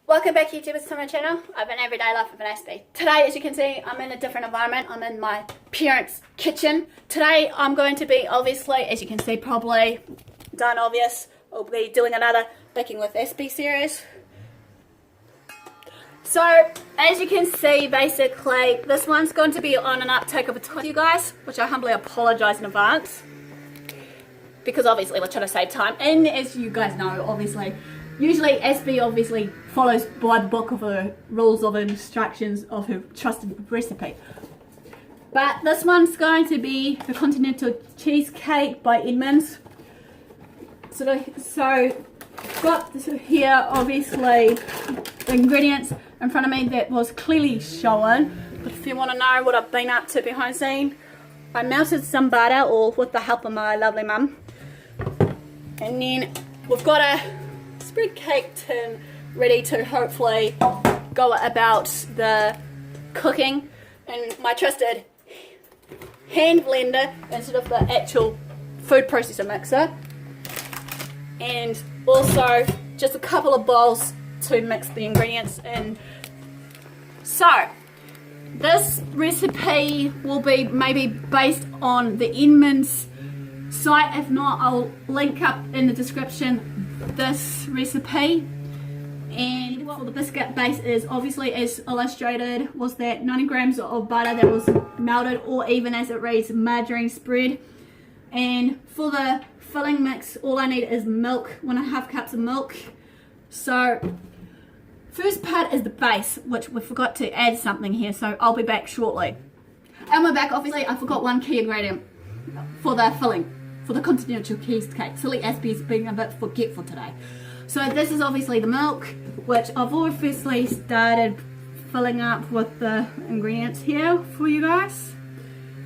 Welcome back YouTubers to my channel. I've an everyday life of an Aspie. Today, as you can see, I'm in a different environment. I'm in my parents' kitchen. Today I'm going to be, obviously, as you can see, probably done obvious, I'll be doing another baking with Aspie series. So as you can see, basically this one's going to be on an uptake of a twist, you guys, which I humbly apologise in advance because obviously we're trying to save time, and as you guys know, obviously usually Aspie obviously follows by the book of her rules of instructions of her trusted recipe. But this one's going to be the Continental Cheesecake by Edmonds. So got this here, obviously the ingredients in front of me that was clearly shown. But if you want to know what I've been up to behind the scene, I melted some butter, or with the help of my lovely mum. And then we've got a spread cake tin ready to hopefully go about the cooking, and my trusted hand blender instead of the actual food processor mixer, and also just a couple of bowls to mix the ingredients in. So this recipe will be maybe based on the Edmonds site. If not, I'll link up in the description this recipe. And what the biscuit base is, obviously as illustrated, was that 90 grams of butter that was melted, or even as it reads, margarine spread. And for the filling mix, all I need is milk, 1.5 cups of milk. So first part is the base, which we forgot to add something here, so I'll be back shortly. And we're back. Obviously I forgot one key ingredient for the filling for the Continental Cheesecake. Silly Aspie's being a bit forgetful today. So this is obviously the milk, which I've obviously started filling up with the ingredients here for you guys.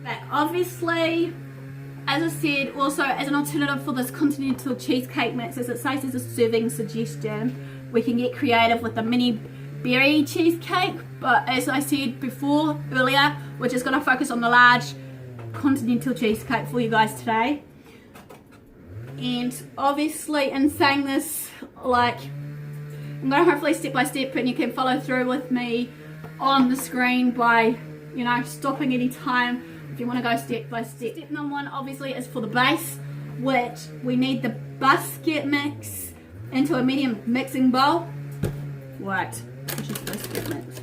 But obviously, as I said, also as an alternative for this Continental Cheesecake mix, as it says as a serving suggestion, we can get creative with the mini berry cheesecake. But as I said before, earlier, we're just going to focus on the large Continental Cheesecake for you guys today. And obviously in saying this, like, I'm going to hopefully step by step, and you can follow through with me on the screen by, you know, stopping any time if you want to go step by step. Step number one obviously is for the base, which we need the biscuit mix into a medium mixing bowl. What? Which is biscuit mix?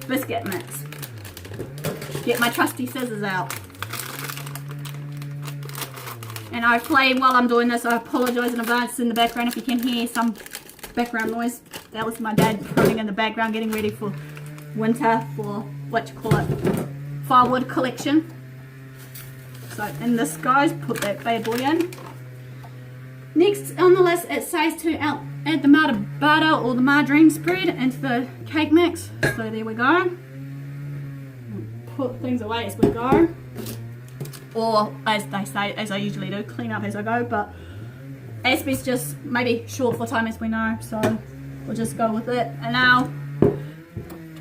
Biscuit mix. Get my trusty scissors out. And hopefully while I'm doing this, I apologise in advance in the background if you can hear some background noise. That was my dad pruning in the background, getting ready for winter, for what you call it, firewood collection. So in this, guys, put that bad boy in. Next on the list, it says to add the melted butter or the margarine spread into the cake mix. So there we go. Put things away as we go. Or as they say, as I usually do, clean up as I go. But Aspie's just maybe short for time, as we know, so we'll just go with it. And now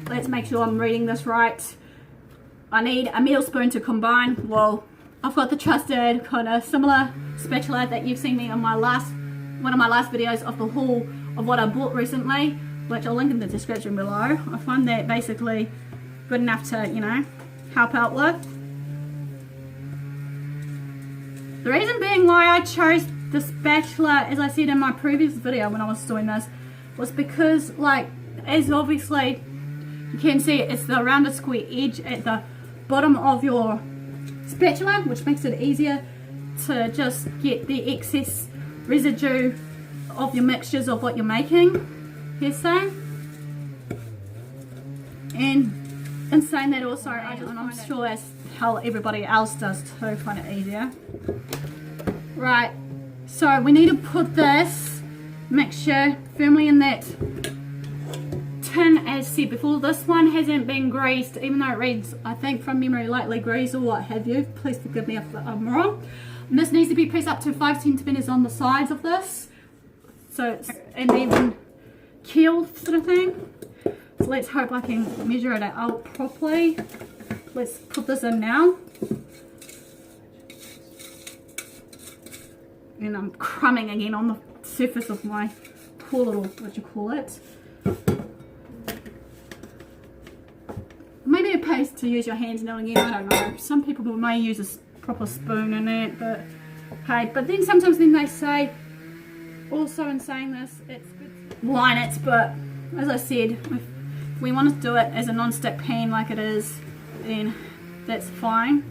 let's make sure I'm reading this right. I need a metal spoon to combine. Well, I've got the trusted kind of similar spatula that you've seen me on my one of my last videos of the haul of what I bought recently, which I'll link in the description below. I find that basically good enough to, you know, help out with. The reason being why I chose the spatula, as I said in my previous video when I was doing this, was because, like, as obviously you can see, it's the rounded square edge at the bottom of your spatula, which makes it easier to just get the excess residue of your mixtures of what you're making, per se. And in saying that also, and I'm sure that's how everybody else does too, find it easier. Right, so we need to put this mixture firmly in that tin, as said before. This one hasn't been greased, even though it reads, I think from memory, lightly greased or what have you. Please forgive me if I'm wrong. And this needs to be pressed up to 5 centimeters on the sides of this, so it's an even keel sort of thing. So let's hope I can measure it out properly. Let's put this in now. And I'm crumbing again on the surface of my poor little, what you call it, Maybe it pays to use your hands now and again, I don't know. Some people may use a proper spoon in it, but hey, but then sometimes they say, also in saying this, it's good to line it, but as I said, if we want to do it as a non-stick pan like it is, then that's fine.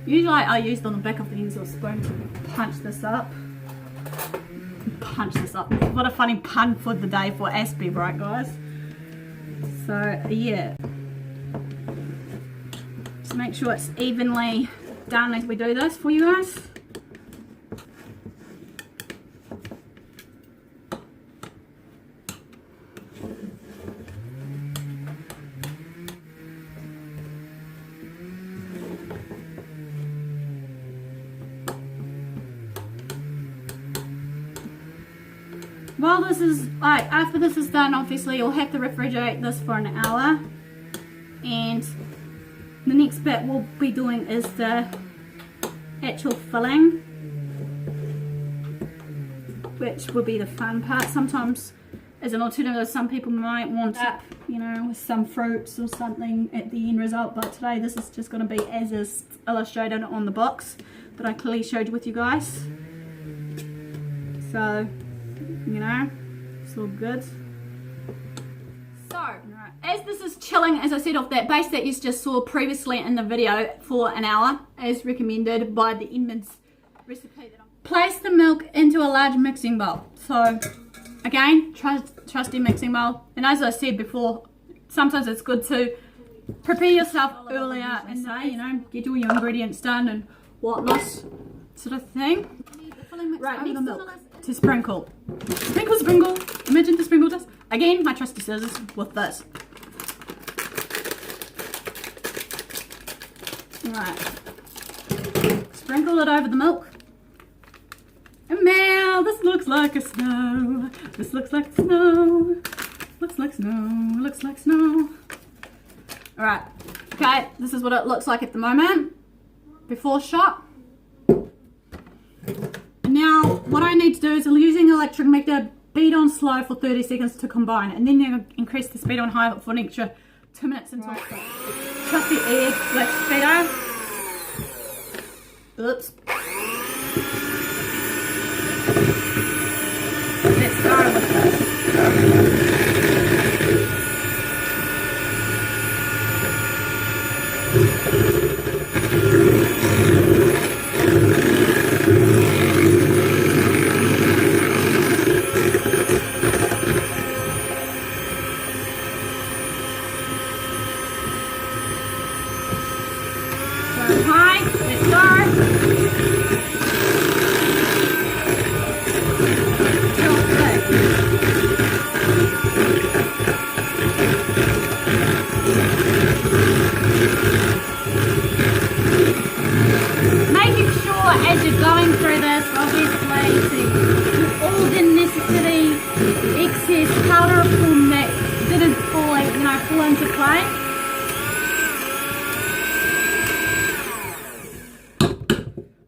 Usually I use it on the back of the ends of a spoon to punch this up. Punch this up. What a funny pun for the day for Aspie, right guys? So yeah, just make sure it's evenly done as we do this for you guys. While this is, after this is done, obviously you'll have to refrigerate this for an hour, and the next bit we'll be doing is the actual filling, which will be the fun part. Sometimes as an alternative, some people might want it, you know, with some fruits or something at the end result, but today this is just going to be as is illustrated on the box that I clearly showed with you guys. So you know, it's all good. So, right, as this is chilling, as I said, off that base that you just saw previously in the video for an hour, as recommended by the Edmonds recipe. Place the milk into a large mixing bowl. So, again, trusty mixing bowl. And as I said before, sometimes it's good to prepare yourself earlier and say, you know, get all your ingredients done and whatnot, sort of thing. Right, over the milk to sprinkle. Sprinkle, sprinkle. Imagine to sprinkle this. Again, my trusty scissors with this. Right. Sprinkle it over the milk. And now this looks like a snow. This looks like snow. Looks like snow. Looks like snow. Alright. Okay, this is what it looks like at the moment. Before shot. Now, what I need to do is using electric mixer, beat on slow for 30 seconds to combine, and then you increase the speed on high for an extra 2 minutes until it's done. Trust the egg, let's speed on. Oops. Let's go with this.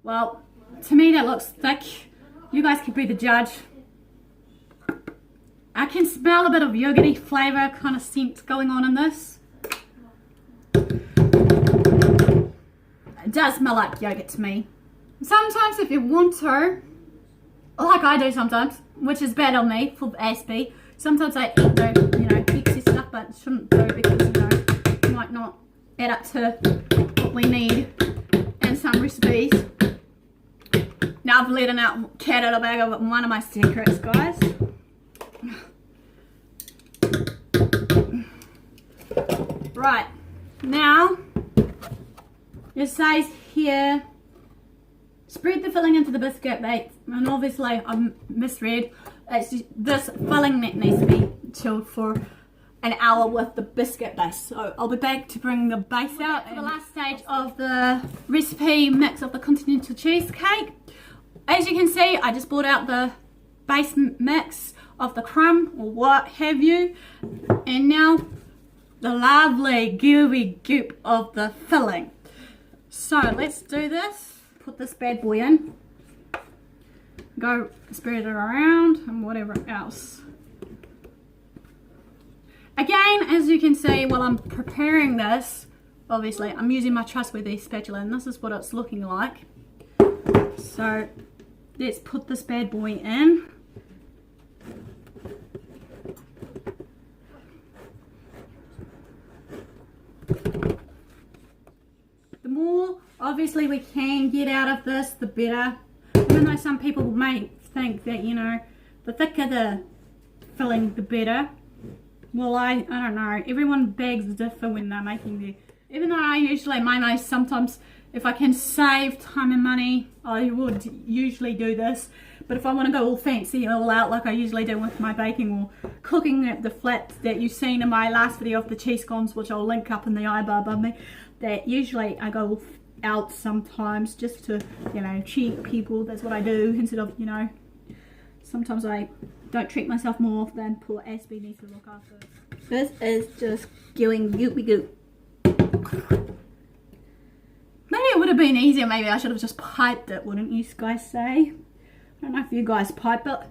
Well, to me that looks thick. You guys can be the judge. I can smell a bit of yogurty flavour kind of scent going on in this. It does smell like yogurt to me. Sometimes if you want to, like I do sometimes, which is bad on me for Aspie, sometimes I eat the, you know, excess stuff, but shouldn't do because, you know, it might not add up to what we need in some recipes. Now I've let a cat out of the bag of one of my secrets, guys. Right, now it says here, spread the filling into the biscuit base, and obviously I misread. It's just this filling that needs to be chilled for an hour with the biscuit base. So I'll be back to bring the base out for the last stage of the recipe mix of the continental cheesecake. As you can see, I just brought out the base mix of the crumb or what have you, and now the lovely gooey goop of the filling. So let's do this. Put this bad boy in. Go spread it around and whatever else. Again, as you can see, while I'm preparing this, obviously I'm using my trustworthy spatula, and this is what it's looking like. So let's put this bad boy in. The more obviously we can get out of this, the better. Even though some people may think that, you know, the thicker the filling, the better. Well, I don't know. Everyone bags differ when they're making their... Even though I usually, sometimes if I can save time and money, I would usually do this. But if I want to go all fancy, all out like I usually do with my baking or cooking at the flat that you've seen in my last video of the cheese scones, which I'll link up in the eye-bar above me, that usually I go out sometimes just to, you know, cheat people. That's what I do instead of, you know, sometimes I don't treat myself more than poor Aspie needs to look after. This is just going goopy goop. Maybe it would have been easier. Maybe I should have just piped it, wouldn't you guys say? I don't know if you guys pipe, but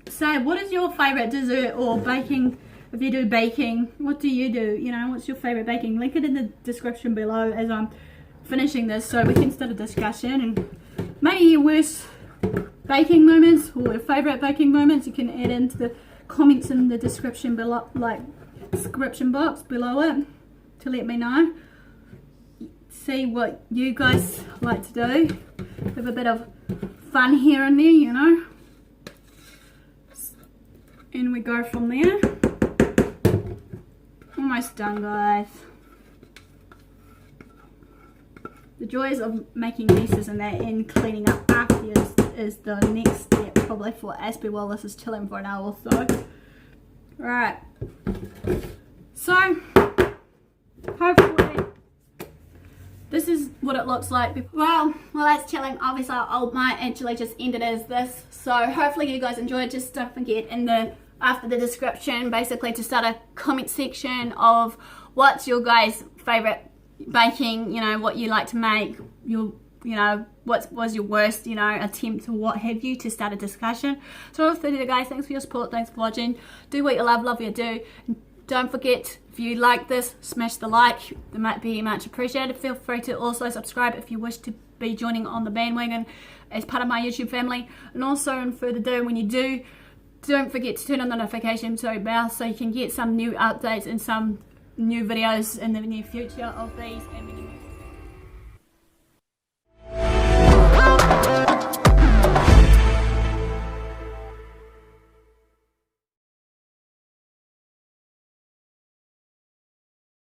say, what is your favourite dessert or baking? If you do baking, what do? You know, what's your favourite baking? Link it in the description below as I'm finishing this, so we can start a discussion. And maybe your worst baking moments or your favourite baking moments, you can add into the comments in the description below, like description box below it, to let me know. See what you guys like to do. Have a bit of fun here and there, you know. And we go from there. Almost done, guys. The joys of making messes and that and cleaning up after is the next step probably for Aspie while this is chilling for an hour or so. Right. So hopefully this is what it looks like. Well, that's chilling. Obviously I might actually just end it as this. So hopefully you guys enjoyed. Just don't forget after the description basically to start a comment section of what's your guys' favourite baking, you know, what you like to make, you know, what was your worst, you know, attempt or what have you, to start a discussion. So without further ado, guys, thanks for your support, thanks for watching. Do what you love what you do. Don't forget, if you like this, smash the like. It might be much appreciated. Feel free to also subscribe if you wish to be joining on the bandwagon as part of my YouTube family. And also, in further ado, when you do, don't forget to turn on the notification bell so you can get some new updates and some new videos in the near future of these and many more.